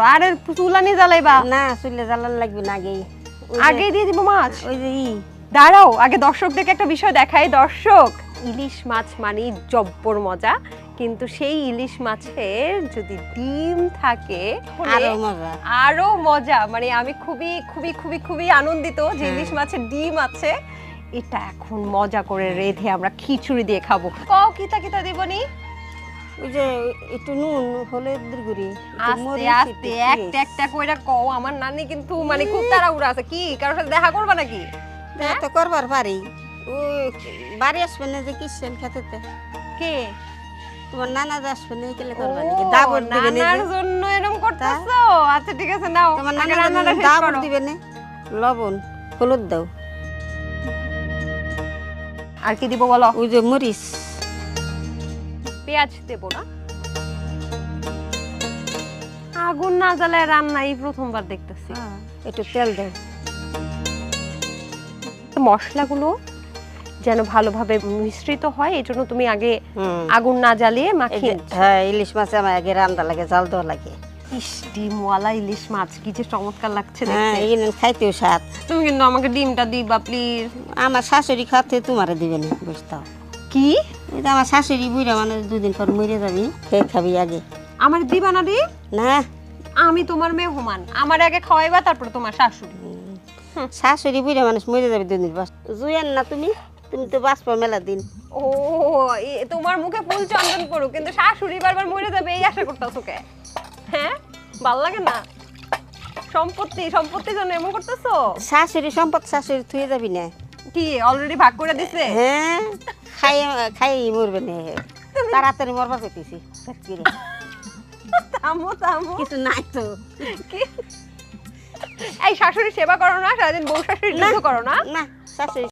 আরে চুলানি জ্বালাইবা না চুলে জ্বালান লাগবে না আগেই আগে দিয়ে দিব মাছ ওই যে দাঁড়াও আগে দর্শকদেরকে একটা বিষয় দেখাই দর্শক ইলিশ মাছ মানে জব্বর মজা কিন্তু সেই ইলিশ মাছের যদি ডিম থাকে আরো মজা আরো মজা মানে আমি খুবই খুবই খুবই খুবই আনন্দিত যে ইলিশ মাছের ডিম আছে এটা এখন মজা করে রেঁধে আমরা খিচুড়ি দিয়ে খাবো কও কিতা কিতা দিবনি ওই যে একটু নুন হলুদের গুঁড়ি আস্তে আস্তে একটা একটা কইরা কও আমার নানি কিন্তু মানে খুব তাড়াহুড়া আছে কি কারোর সাথে দেখা করবা নাকি তো করবার পারি ও বাড়ি আসবে না যে কিসেন খেতে কে তোমার নানা আসবে না কেলে করবা নাকি দাবত দিবে না নানার জন্য এরকম করতেছো আচ্ছা ঠিক আছে নাও তোমার আগে নানা রান্নাটা শেষ দাবত করো দিবে না লবণ হলুদ দাও আর কি দিব বলো ওই যে মরিচ পেঁয়াজ দেব না আগুন না জ্বালায় রান্না এই প্রথমবার দেখতেছি একটু তেল দাও মশলাগুলো যেন ভালোভাবে মিশ্রিত হয় এই জন্য তুমি আগে আগুন না জ্বালিয়ে মাখিয়ে হ্যাঁ ইলিশ মাছে আমার আগে রান্না লাগে জাল দেওয়া লাগে ইস ডিমওয়ালা ইলিশ মাছ কি যে চমৎকার লাগছে হ্যাঁ দেখতে এই খাইতেও স্বাদ তুমি কিন্তু আমাকে ডিমটা দিবা প্লিজ আমার শাশুড়ি খাতে তোমারে দিবে না বুঝতাম কি এটা আমার শাশুড়ি বুড়া মানে দুদিন পর মরে যাবি খেয়ে খাবি আগে আমার দিবা না দি না আমি তোমার মেহমান আমার আগে খাওয়াইবা তারপর তোমার শাশুড়ি শাশুড়ি বুড়া মানুষ মরে যাবে দুদিন পর জুয়েন না তুমি তুমি তো বাঁচবা মেলা দিন ও তোমার মুখে ফুল চন্দন পড়ুক কিন্তু শাশুড়ি বারবার মরে যাবে এই আশা করতেছো কে হ্যাঁ ভাল লাগে না সম্পত্তির জন্য এমন করতেছো শাশুড়ি সম্পদ শাশুড়ি থুয়ে যাবি না কি অলরেডি ভাগ করে দিছে হ্যাঁ খাই খাই মরবে না তাড়াতাড়ি মরবার পেতেছি থামো কিছু নাই তো কি এই শাশুড়ি সেবা করো না সারাদিন বউ শাশুড়ি যুদ্ধ করো না না শাশুড়ি